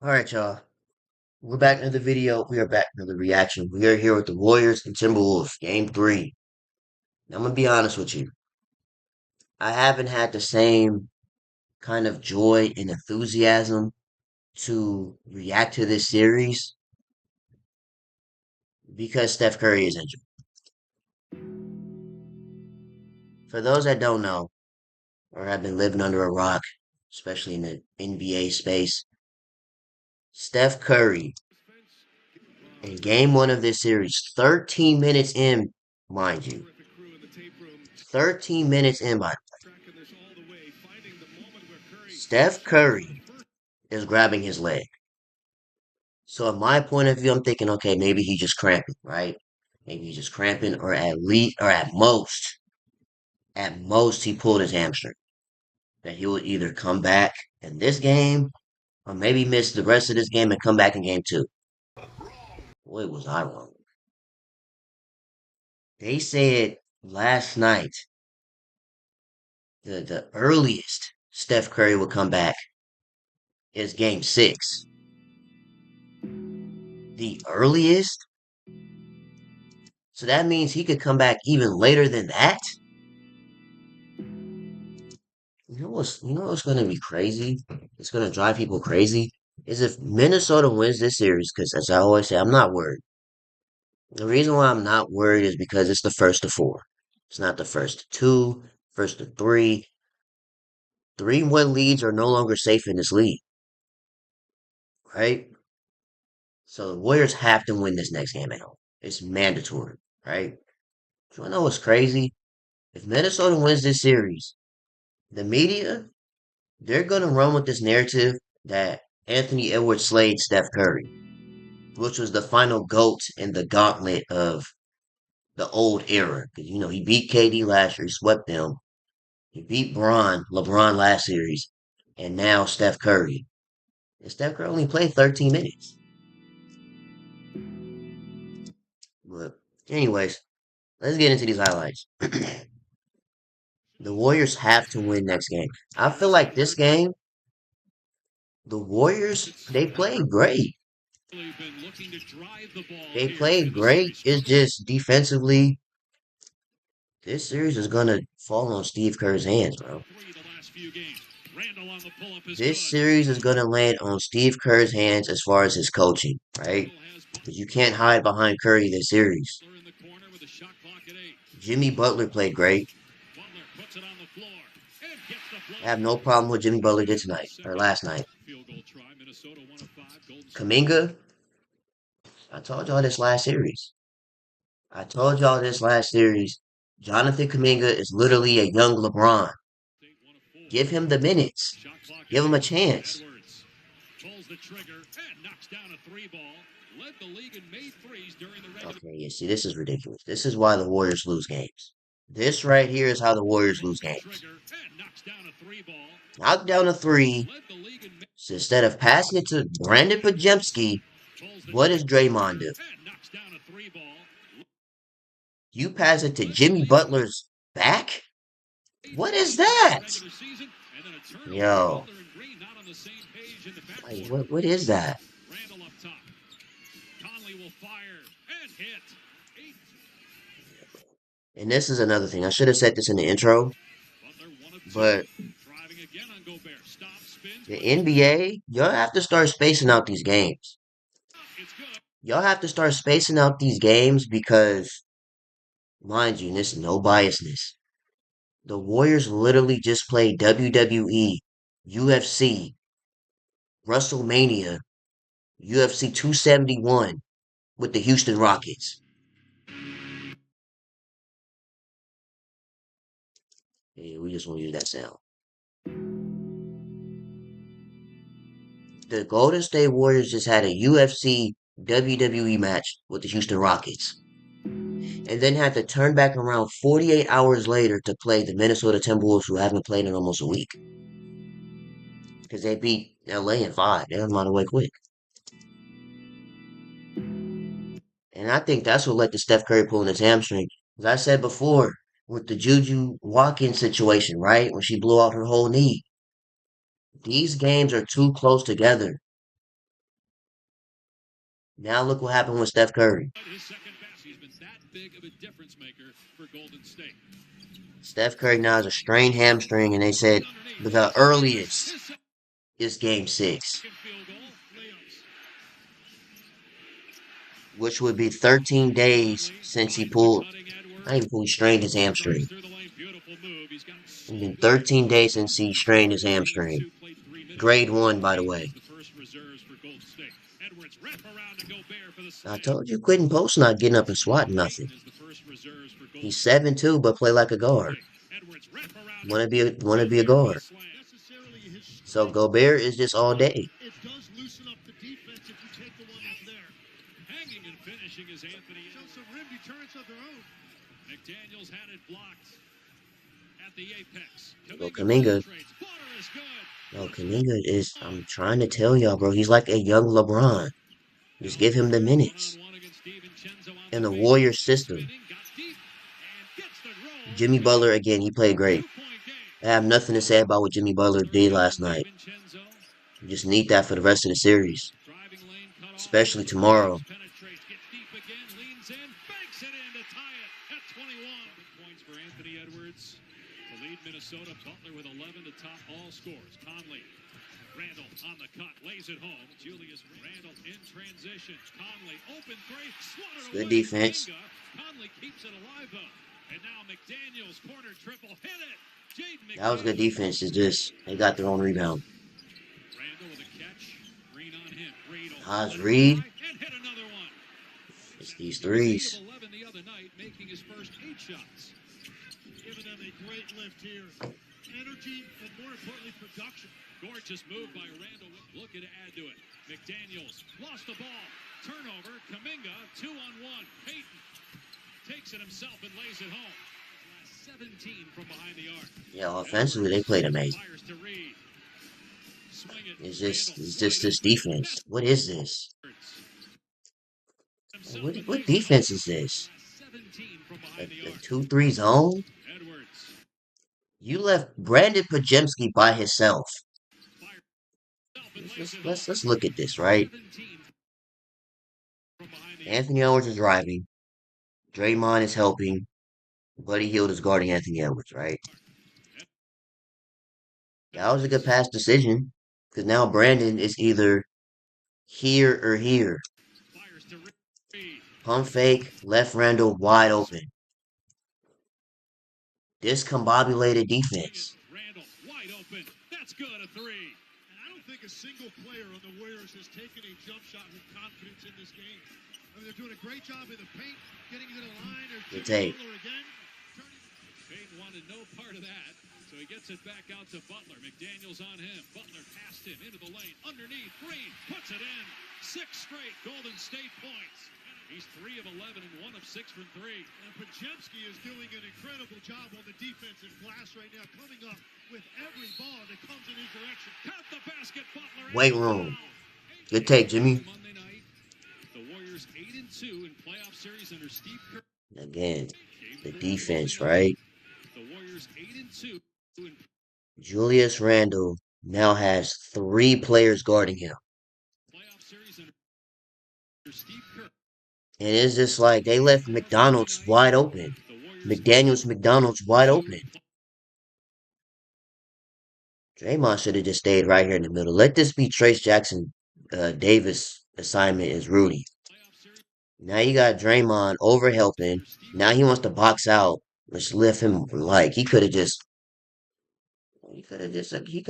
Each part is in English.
All right, y'all. We're back in the video. We are back in the reaction. We are here with the Warriors and Timberwolves, game three. Now, I'm gonna be honest with you. I haven't had the same kind of joy and enthusiasm to react to this series because Steph Curry is injured. For those that don't know or have been living under a rock, especially in the NBA space, Steph Curry in game one of this series, 13 minutes in, mind you, 13 minutes in, by Steph Curry is grabbing his leg. So, in my point of view, I'm thinking, okay, maybe he's just cramping, right? Maybe he's just cramping, or at least, or at most, he pulled his hamstring. That he will either come back in this game, or maybe miss the rest of this game and come back in game two. Boy, was I wrong. They said last night the earliest Steph Curry will come back is game six. The earliest? So that means he could come back even later than that? You know what's gonna be crazy? It's gonna drive people crazy. Is if Minnesota wins this series, because as I always say, I'm not worried. The reason why I'm not worried is because it's the first to four. It's not the first to two, first to three. 3-1 leads are no longer safe in this league, right? So the Warriors have to win this next game at home. It's mandatory, right? You wanna know what's crazy? If Minnesota wins this series, the media, they're gonna run with this narrative that Anthony Edwards slayed Steph Curry, which was the final GOAT in the gauntlet of the old era. Because, he beat KD last year, he swept them. He beat LeBron last series, and now Steph Curry. And Steph Curry only played 13 minutes. But, anyways, let's get into these highlights. The Warriors have to win next game. I feel like this game, the Warriors, they played great. They played great. It's just defensively, this series is gonna fall on Steve Kerr's hands, bro. This series is gonna land on Steve Kerr's hands as far as his coaching, right? Because you can't hide behind Curry this series. Jimmy Butler played great. I have no problem with Jimmy Butler did tonight or last night. Kaminga, I told y'all this last series. I told y'all this last series. Jonathan Kaminga is literally a young LeBron. Give him the minutes. Give him a chance. Okay, yeah, see, this is ridiculous. This is why the Warriors lose games. This right here is how the Warriors lose games. Knock down a three. So instead of passing it to Brandon Pajemski, what does Draymond do? You pass it to Jimmy Butler's back? What is that? Yo, like, what is that? And this is another thing. I should have said this in the intro, but the NBA, y'all have to start spacing out these games. Y'all have to start spacing out these games because, mind you, this is no biasness. The Warriors literally just played WWE, UFC, WrestleMania, UFC 271 with the Houston Rockets. Yeah, we just want to use that sound. The Golden State Warriors just had a UFC WWE match with the Houston Rockets, and then had to turn back around 48 hours later to play the Minnesota Timberwolves, who haven't played in almost a week, because they beat LA in five. They got them out of the way quick. And I think that's what led to Steph Curry pulling his hamstring. As I said before, with the Juju Watkins situation, right? When she blew out her whole knee. These games are too close together. Now look what happened with Steph Curry. His second best. He's been that big of a difference maker for Golden State. Steph Curry now has a strained hamstring, and they said the earliest is game six, Second field goal. Layups. which would be 13 days Conley since he drives to pulled, cutting not even Edwards. pulled, he strained his Drives hamstring. through the lane. Beautiful move. He's got It's been slow 13 legs. days since he strained his hamstring. 3 of 2 played 3 minutes Grade in one, the by the game way. as the first reserves for Golden State. Edwards wrap around to Gobert for the I slam. told you Quentin Post not getting up and swatting nothing. Payton is the first reserves for Golden He's State. 7'2", but play like a guard. Edwards wrap around to Wanna be a Gobert for the guard. slam. Necessarily his So strength, Gobert is just all day. it does loosen up the defense if you take the one that's there. Hanging and finishing is Anthony. Show some rim deterrence of their own. McDaniels had it blocked at the apex. Well, Kaminga Kaminga, penetrates. Floater is good. no, Kaminga is, I'm trying to tell y'all, bro, he's like a young LeBron. Just give him the Gobert minutes. one-on-one against DiVincenzo on In the the wing. Warriors system, Spinning, got deep, and gets the roll. Jimmy Good. Butler, again, he played great. 2-point game. I have nothing to say about what Jimmy Butler did 30 last from night. DiVincenzo. You just need that for the rest of the series, Driving lane cut off. especially tomorrow. Penetrates, gets deep again, leans in, banks it in to tie it at 21. Points for Anthony Edwards to lead Minnesota. Butler with 11 to top all scores. Conley, Randall on the cut, lays it home. Julius Randall in transition. Conley, open three, swatted Good away. defense. Kuminga. Conley keeps it alive though. And now McDaniels, corner triple, hit it. Jaden That was good McDaniels. defense. It's just, they got their own rebound. Randall with a catch. Green on him. Reed will Haas let it Reed, fly and hit another one. it's these He was 8 threes. of 11 the other night, making his first 8 shots. Giving them a great lift here. Energy and more importantly, production. Gorgeous move by Randall. Looking to add to it. McDaniels lost the ball. Turnover. Kaminga 2-on-1. Payton takes it himself and lays it home. Last 17 from behind the arc. Yeah, offensively, they played amazing. Fires to Reed. Swing it. It's just this defense. What is this? Himself and What lays it defense home. is this? 17 from A, behind the a arc. 2-3 zone? Edwards. You left Brandon Pajemski by himself. Fires himself and lays Let's, it let's, home. let's look at this, right? 17 from behind the arc. Anthony Edwards is driving. Draymond is helping. Buddy Hield is guarding Anthony Edwards, right? That was a good pass decision. Because now Brandon is either here or here. Fires to Reed. Pump fake, left Randall wide open. Discombobulated defense. Randall wide open. That's good. A 3. And I don't think a single player on the Warriors has taken a jump shot with confidence in this game. I mean, they're doing a great job in the paint, getting to the line. There's Good Jimmy take. Butler again. Payton wanted no part of that, so he gets it back out to Butler. McDaniels on him. Butler passed him into the lane. Underneath, Green puts it in. 6 straight Golden State points. He's 3 of 11 and 1 of 6 from 3. And Pajemski is doing an incredible job on the defensive glass right now, coming up with every ball that comes in his direction. Count the basket, Butler. Weight room. Good take, Jimmy. Monday night, the Warriors 8 and 2 in playoff series under Steve Kerr. Again, the Game 4 defense, Monday night. right? The Warriors 8 and 2 in Julius Randle now has 3 players guarding him. playoff series under Steve Kerr. And it's just like they left McDonald's wide open. The Warriors McDaniels wide open. Draymond should have just stayed right here in the middle. Let this be Trace Jackson Davis assignment is Rudy. playoff series Now you got Draymond over helping. under Steve Now he wants to box out, which left him like he could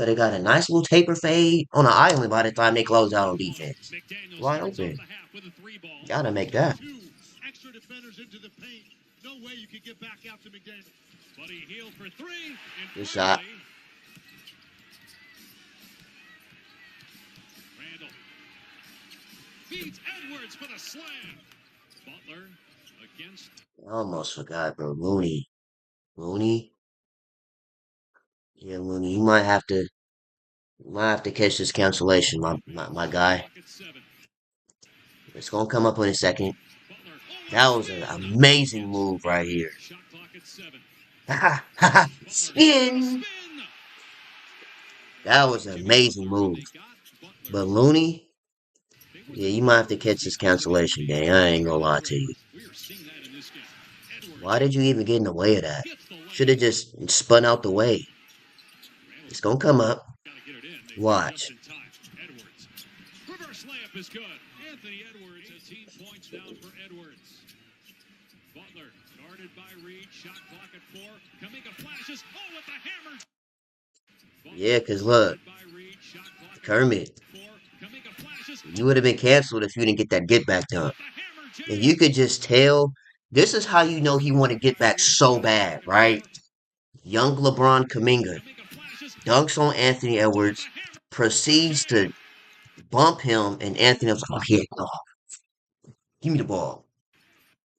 have got a nice little taper fade on an island by the time they close out on defense. McDaniels Wide starts off open. the half with a 3 ball. Gotta make that. 2 extra defenders into the paint. No way you could get back out to McDaniels. But he healed for 3. And Good shot. finally, Randall beats Edwards for the slam. Butler against I almost forgot, bro. Mooney. Mooney? Yeah, Mooney. You might have to catch this cancellation, my guy. clock at 7. It's gonna come up in a second. Butler That almost was an spins. amazing move right here. Shot clock at 7. Ha ha ha ha! Butler Spin! spin. That was an amazing move. They got Butler. But Mooney, They Yeah, you might have to catch this cancellation, Danny. I ain't gonna lie to you. We are seeing that in this game. Why Edwards did you even get in the way of that? hits the Should have layup. just spun out the way. Randall's It's gonna come up. got to get it in. They get it just Watch. in time. Edwards. Reverse layup is good. Anthony Edwards, 18 points down for Edwards. Butler guarded by Reed. Shot clock at 4. Kaminga flashes. Oh, with the hammer. Yeah, Butler 'cause look, guarded by Reed. Shot clock at Kermit, 4. Kaminga flashes. you would have been canceled if you didn't get that get back done. With the hammer, And you James. could just tell this is how you know he want to get back so Shot bad, clock at 4. right? Young LeBron Kaminga Kaminga flashes. dunks on Anthony With the Edwards, hammer. proceeds to bump him, and Anthony was like, oh, yeah, no, give me the ball.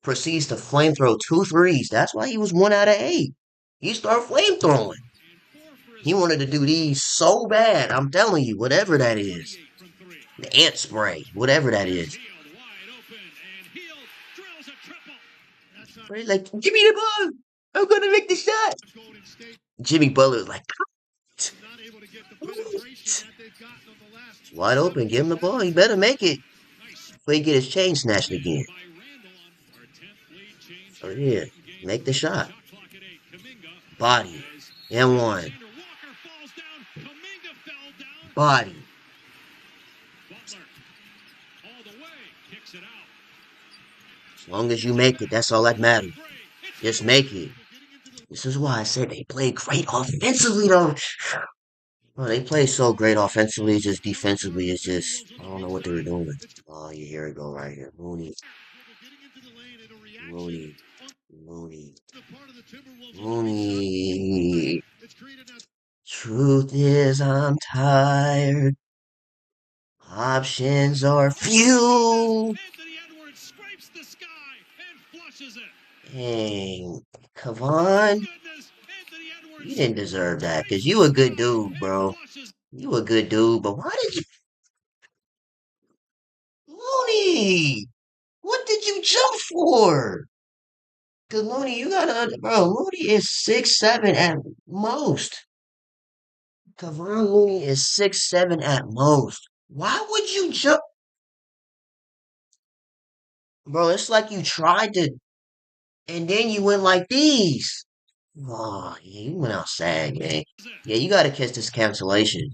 Proceeds to flame throw two threes. That's why he was 1 out of 8. He started flame throwing. And 4 for his He wanted to do these so bad. I'm telling you, whatever that is. 28 from 3. The ant spray, whatever that Here's is. Hield wide open, and Hield drills a triple. That's not But he's like, give me the ball. I'm gonna make the shot. Golden State Jimmy Butler was like, not able to get the penetration that they've gotten on the last wide open, give him the ball. He better make it nice before he get his chain snatched again. by Randall on our 10th lead change Oh here yeah, late in game make the 3. shot. Shot clock at 8. Kaminga Body as and one. Alexander Walker falls down. Kaminga fell down. Body. Butler all the way kicks it out. As long as you make it, that's all that matters. It's Just good. make it. This is why I said they played great offensively, though. Well, they play so great offensively, just defensively, it's just, I don't know what they were doing. Oh, yeah, here we go, right here. Mooney, Mooney, Mooney, Mooney. Truth is, I'm tired. Options are few. Anthony Edwards scrapes the sky and flushes it. Dang, My Kavon, goodness, Anthony you Edwards didn't deserve that, because scrapes you the a good sky dude, and bro. flushes. You a good dude, but why did you... Mooney! What did you jump for? Because Mooney, you gotta... Bro, Mooney is 6'7" at most. Kavon Looney is 6'7" at most. Why would you jump? Bro, it's like you tried to, and then you went like these. Oh, yeah, you went outside, man. Yeah, you gotta catch this cancellation.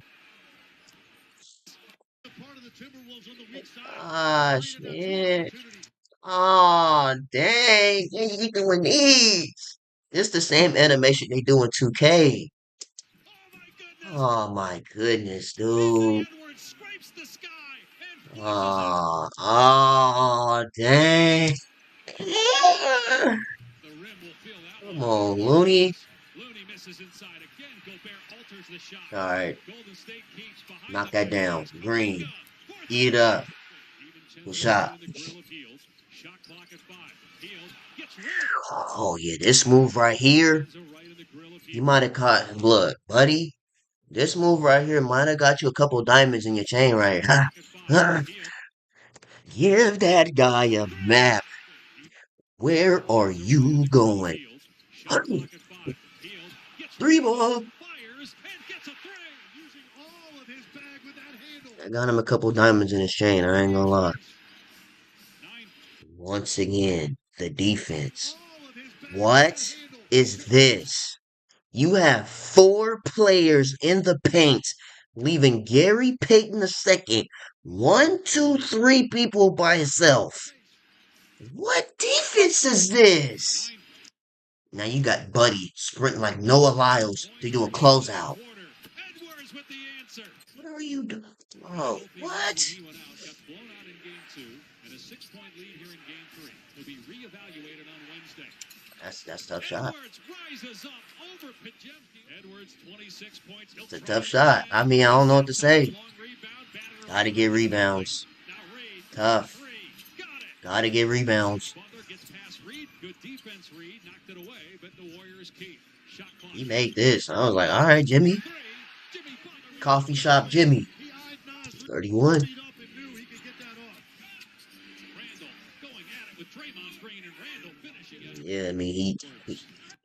Part of the Timberwolves on the weak side. Gosh, Bring it out to man. opportunity. Oh, dang. You doing these. It's the same animation they do in 2K. Oh my goodness! Oh, my goodness, Anthony dude. Edwards scrapes the sky and flushes it. Oh, dang. The rim will feel that Come one. on, Looney Looney. misses. Looney misses inside again. Gobert alters the shot. All right, Golden State keeps behind knock the that three down. ball. Green, Kaminga puts eat it it in. up. Even Good challenges here shot. in the grill of Hield. Shot clock at 5. Hield gets rid Oh yeah, this move right here, Lorenzo right in the grill of you Hield. might have caught. Look, buddy, this move right here might have got you a couple diamonds in your chain right Shot here. clock at 5. Hield. Give that guy a map. Where Ball are is away in you the grill of going? Hield. Shot clock at 5. Hield gets the Three rebound. ball. Fires and gets a 3. Using all of his bag with that handle. I got him a couple diamonds in his chain. I ain't gonna lie. 9. Once again, the Using defense. all of his bag with that What handle. is this? You have 4 players in the paint, leaving Gary Payton II, 1, 2, 3 people by himself. What defense is this? 9. Now you got Buddy sprinting like Noah 7 Lyles to points do for a him in that closeout. quarter. Edwards with the answer. What are you doing? Got Bro, both the yards what? when he went out. Got blown out in game 2 and a 6-point lead here in game 3. He'll be reevaluated on Wednesday. That's a tough shot. Edwards rises up over Pajemski. Edwards 26 points. He'll It's a try tough it shot. I again. mean, I don't know what to This time say. long rebound. Batted Gotta around get the basket. rebounds. Now Reed for Tough. 3. Got it. Gotta get rebounds. Butler gets past Reed. Good defense, Reed. Knocked it away, but the Warriors keep. Shot clock. He made this. I was like, all right, Jimmy. 3. Jimmy Butler with Coffee the shop bucket. Jimmy. He eyed Nas 31. speed up and knew he could get that off. Randall going at it with Draymond Green and Randall finishing it. Yeah, I mean, he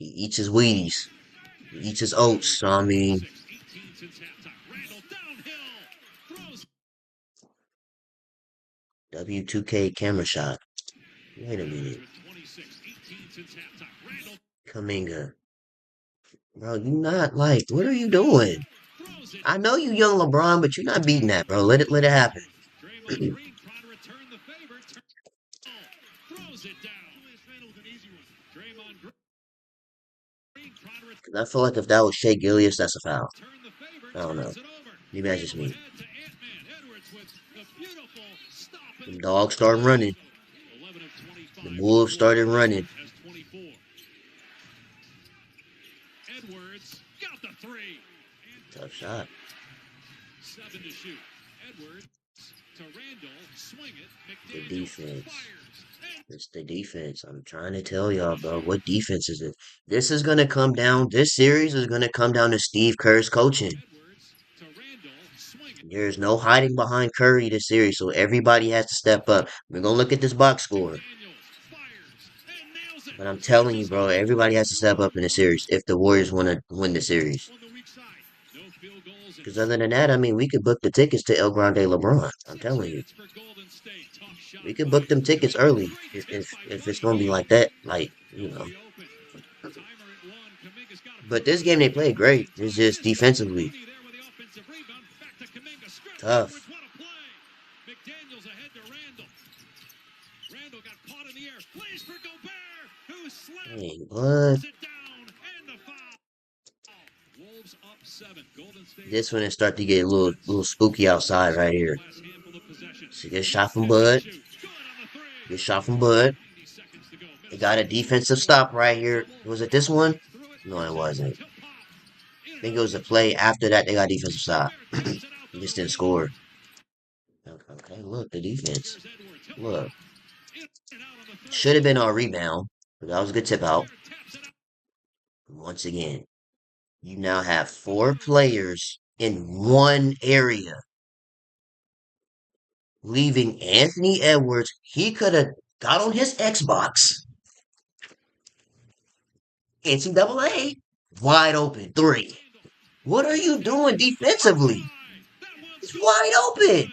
eats his Wheaties. He eats his oats. So, I mean, 18 since halftime. Randall downhill. Throws W2K camera shot. Wait a minute. Kaminga. Bro, you not like, what are you doing? I know you young LeBron, but you're not beating that, bro. Let it happen. I feel like if that was Shea Gillius, that's a foul. I don't know. Maybe that's just me. The dogs started running. The Wolves started running. Edwards got the three. Tough shot. 7 to shoot. Edwards to Randall, swing it. The McDaniel defense. fires. It's the defense. I'm trying to tell y'all, bro. What defense is it? This is gonna come down. This series is gonna come down to Steve Kerr's coaching. Edwards to Randall, swing it. There's no hiding behind Curry this series, so everybody has to step up. We're gonna look at this box score. McDaniels fires and nails it. But I'm telling you, bro, everybody has to step up in the series if the Warriors want to win the series. On the weak side. No field goals and Because other than that, I mean, we could book the tickets to El Grande LeBron. I'm 6 telling you, minutes for Golden State. Tough shot we could by book them tickets Kuminga. early Great tip by if it's gonna be Kuminga. like that. Like, you It'll know. be open. Timer at 1. Kuminga's got to But put it this on the game they board. played great. In It's time. just Missed it. defensively Looney there with the offensive rebound. Back to Kuminga. Strip Edwards. tough. What a play. McDaniels ahead to Randall. Randall got caught in the air. Plays for Gobert, who slams Dang, what? it down. And the foul. Wolves up 7. Golden State This one is start to get a little spooky outside right the here. last handful of possessions. See, good shot from 50 Bud. shoot. Good on the three. Good shot from Bud. 90 seconds to go. They got a Minnesota defensive leads stop right here. Was it this one? through it. No, it Jackson wasn't. tip pop. In I and think it out was of a the play zone. after that they got defensive stop. Gobert taps it out He to just the didn't wing. score. Okay, look, the defense. Here's Edwards. He'll Look. pop. In and out on the third. Should have been our rebound. But that was a good tip out. Gobert taps it out. Once again, you now have four players in one area, leaving Anthony Edwards. He could have got on his Xbox, NCAA, wide open three. Randall. What are you doing defensively? That one's It's good. wide open.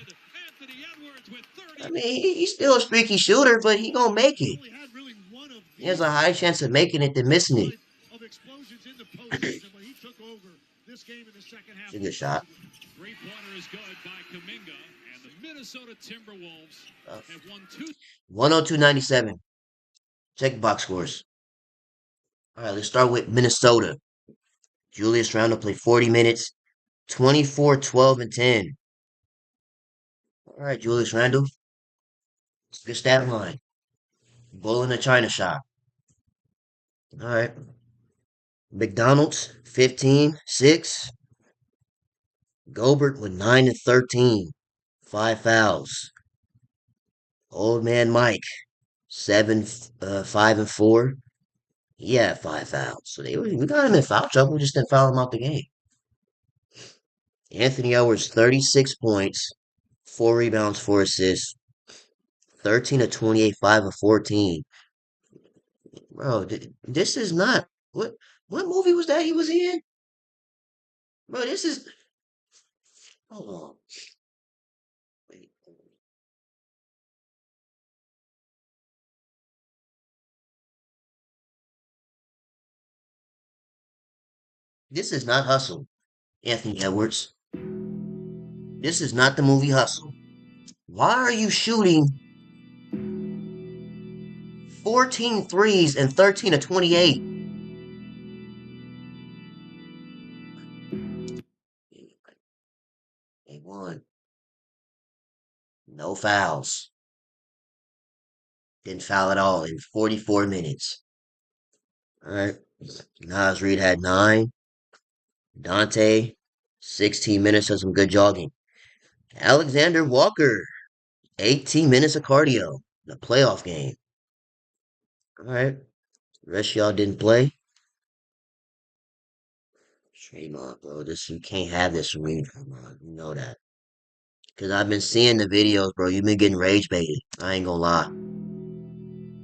Anthony Edwards with I 30. mean, he's still a streaky shooter, but he gonna make it. Only had really one of He has these a high chance of making it than missing it. of explosions in the postseason, but he took over this game in the second half. It's a good shot. Three-pointer is good by Kuminga, and the Minnesota Timberwolves Uh, have won 2. 102.97. Check the box scores. All right, let's start with Minnesota. Julius Randle played 40 minutes, 24, 12, and 10. All right, Julius Randle. It's a good stat line. Bull in the China shop. All right. McDonald's, 15, 6. Gobert with 9 and 13. 5 fouls. Old man Mike, 7, 5 and 4. He had 5 fouls. So we got him in foul trouble. We just didn't foul him out the game. Anthony Edwards, 36 points, 4 rebounds, 4 assists, 13 of 28, 5 of 14. Bro, this is not what movie was that he was in? Bro, this is hold on. Wait. This is not Hustle, Anthony Edwards. This is not the movie Hustle. Why are you shooting 14 threes and 13 of 28? They won. No fouls. Didn't foul at all in 44 minutes. All right. Nas Reed had 9. Dante, 16 minutes of some good jogging. Alexander Walker, 18 minutes of cardio. The playoff game. All right. The rest of y'all didn't play. Shame on, bro. This you can't have this from me, bro. You know that. Cause I've been seeing the videos, bro. You've been getting rage baited. I ain't gonna lie.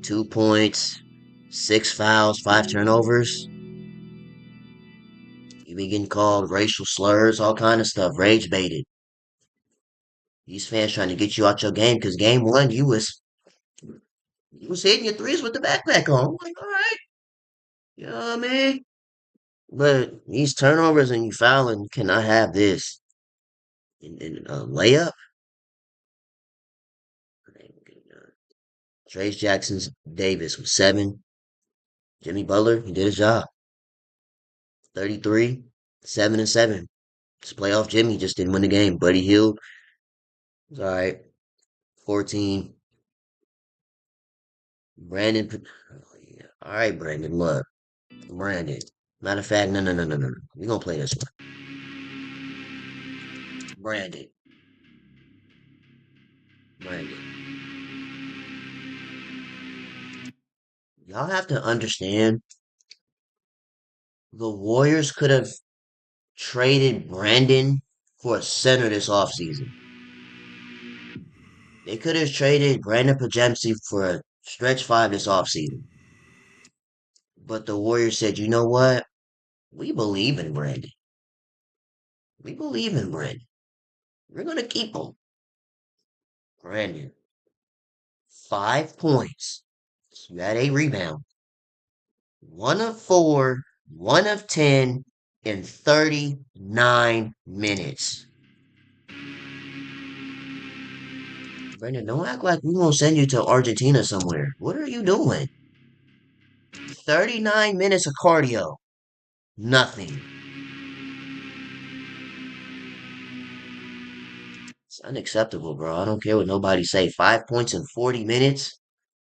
2 points, 6 fouls, 5 turnovers. You've been getting called racial slurs, all kind of stuff. Rage baited. These fans trying to get you out your game because game one you was hitting your threes with the backpack on. I'm like, all right, you know what I mean? But these turnovers and you fouling cannot have this. And layup. Trace Jackson's Davis with 7. Jimmy Butler, he did his job. 33, 7 and 7. It's playoff Jimmy just didn't win the game. Buddy Hield was all right. 14. Brandon. Oh, yeah. All right, Brandon. Look, Brandon. Matter of fact, no. We're going to play this one. Brandon. Brandon. Y'all have to understand the Warriors could have traded Brandon for a center this offseason. They could have traded Brandon Pajemski for a stretch five this offseason. But the Warriors said, you know what? We believe in Brandon. We believe in Brandon. We're going to keep him. Brandon, 5 points. You had 8 rebounds. 1 of 4, 1 of 10 in 39 minutes. Brandon, don't act like we're going to send you to Argentina somewhere. What are you doing? 39 minutes of cardio. Nothing. It's unacceptable, bro. I don't care what nobody say. 5 points in 40 minutes?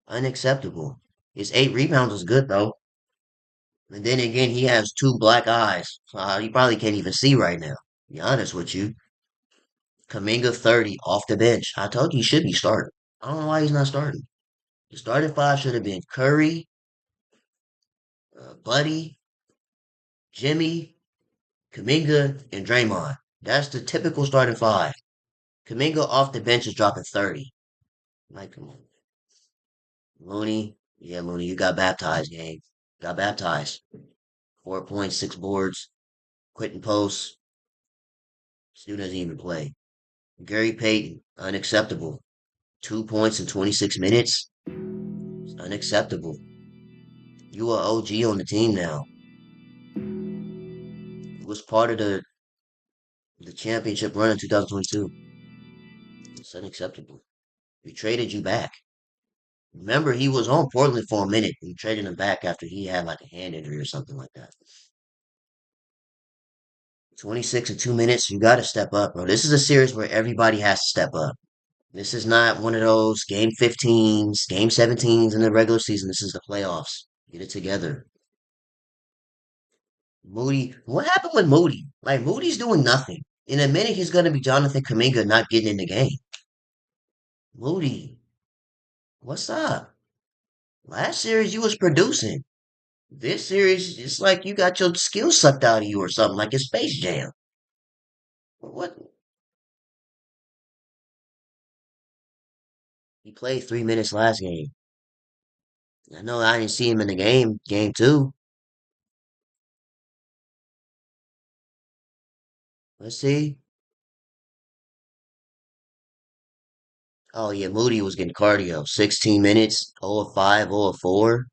Unacceptable. His 8 rebounds was good, though. And then again, he has two black eyes. So he probably can't even see right now. To be honest with you. Kaminga 30 off the bench. I told you he should be starting. I don't know why he's not starting. The starting five should have been Curry, Buddy, Jimmy, Kaminga, and Draymond. That's the typical starting five. Kaminga off the bench is dropping 30. Like, come on. Looney, yeah, Looney, you got baptized, gang. Got baptized. 4 points, 6 boards, quitting posts. Still doesn't even play. Gary Payton, unacceptable. 2 points in 26 minutes. It's unacceptable. You are OG on the team now. You was part of the championship run in 2022. It's unacceptable. We traded you back. Remember, he was on Portland for a minute. We traded him back after he had like a hand injury or something like that. 26 in 2 minutes. You got to step up, bro. This is a series where everybody has to step up. This is not one of those game 15s, game 17s in the regular season. This is the playoffs. Get it together. Moody, what happened with Moody? Like, Moody's doing nothing. In a minute, he's going to be Jonathan Kaminga not getting in the game. Moody, what's up? Last series, you was producing. This series, it's like you got your skills sucked out of you or something, like it's Space Jam. What? He played 3 minutes last game. I know I didn't see him in the game two. Let's see. Oh yeah, Moody was getting cardio. 16 minutes, 0 of 5, 0 of 4.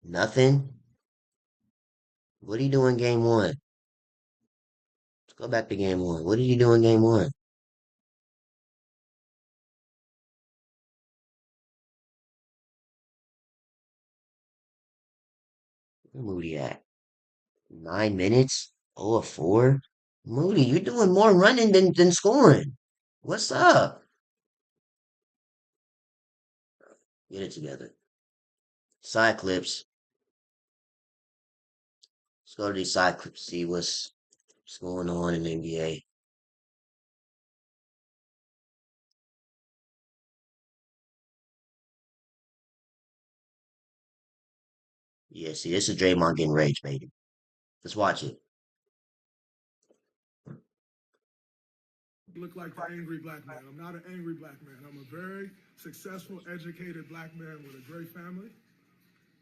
Nothing. What are you doing game one? Let's go back to game one. What did you do in game one? Where Moody at? 9 minutes, 0 of 4. Moody, you're doing more running than scoring. What's up? Get it together. Side clips. Let's go to these side clips, see what's going on in the NBA. Yeah, see, this is Draymond getting rage baited. Let's watch it. Look like the angry black man. I'm not an angry black man. I'm a very successful, educated black man with a great family.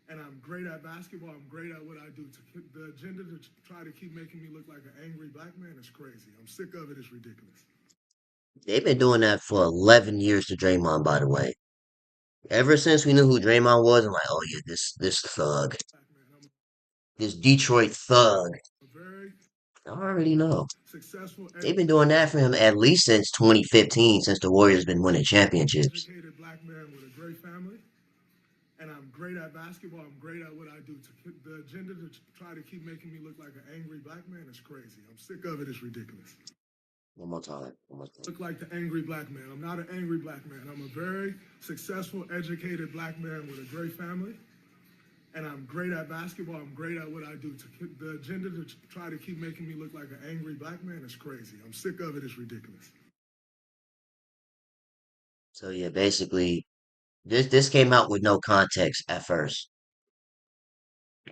And I'm great at basketball. I'm great at what I do. The agenda to try to keep making me look like an angry black man is crazy. I'm sick of it. It's ridiculous. They've been doing that for 11 years to Draymond, by the way. Ever since we knew who Draymond was, I'm like, oh yeah, this thug, Black man, I'm this Detroit thug. a very I already know. successful, They've been doing that for him at least since 2015, since the Warriors been winning championships. educated black man with a great family. And I'm great at basketball. I'm great at what I do. The agenda to try to keep making me look like an angry black man is crazy. I'm sick of it. It's ridiculous. One more time. One more time. Look like the angry black man. I'm not an angry black man. I'm a very successful, educated black man with a great family. And I'm great at basketball. I'm great at what I do. The agenda to try to keep making me look like an angry black man is crazy. I'm sick of it. It's ridiculous. So yeah, basically, this came out with no context at first.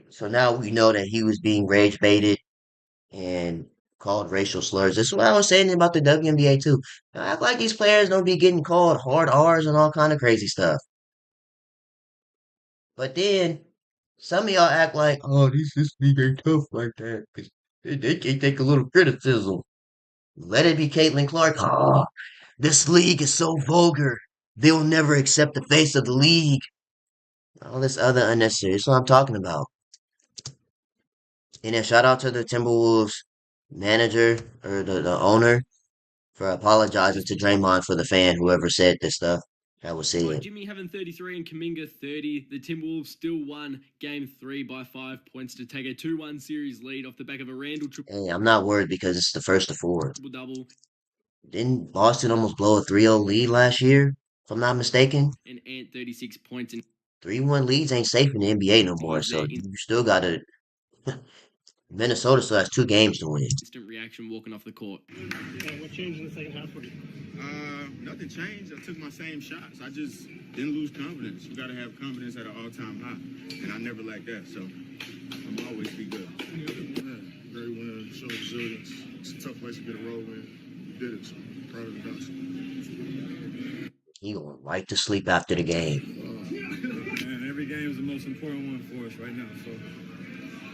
So now we know that he was being rage baited and called racial slurs. This is what I was saying about the WNBA too. I act like these players don't be getting called hard R's and all kind of crazy stuff. But then some of y'all act like, oh, this league ain't tough like that. 'Cause they can take a little criticism. Let it be Caitlin Clark. Oh, this league is so vulgar. They'll never accept the face of the league. All this other unnecessary. That's what I'm talking about. And then shout out to the Timberwolves manager or the owner for apologizing to Draymond for the fan, whoever said this stuff that was Despite said. Jimmy having 33 and Kaminga 30, the Timberwolves still won Game 3 by 5 points to take a 2-1 series lead off the back of a Randall Hey, I'm not worried because it's the first of four. triple-double Didn't Boston almost blow a 3-0 lead last year, if I'm not mistaken? and Ant 36 points and 3-1 leads ain't safe in the NBA no more, was their so you still got to. Minnesota still has 2 games to win. instant reaction walking off the court. What changed in the second half for you? Nothing changed. I took my same shots. I just didn't lose confidence. You got to have confidence at an all-time high, and I never like that. So I'm always be good. Yeah, great win. Showed resilience. It's a tough place to get a road win. You did it. So proud of the guys. He going right to sleep after the game. And every game is the most important one for us right now. So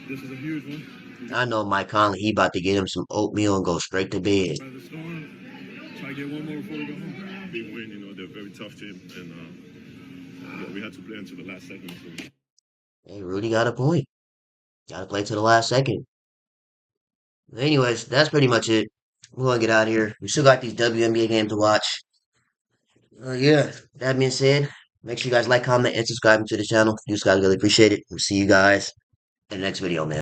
this is a huge one. I know Mike Conley, he about to get him some oatmeal and go straight to bed. By the storm, try to get one more before we go home. Big win. You know, they're a very tough team, and yeah, we had to play until the last second. So. Hey, Rudy got a point. Got to play to the last second. Anyways, that's pretty much it. We're going to get out of here. We still got these WNBA games to watch. Yeah, that being said, make sure you guys like, comment, and subscribe to the channel. You guys really appreciate it. We'll see you guys in the next video, man.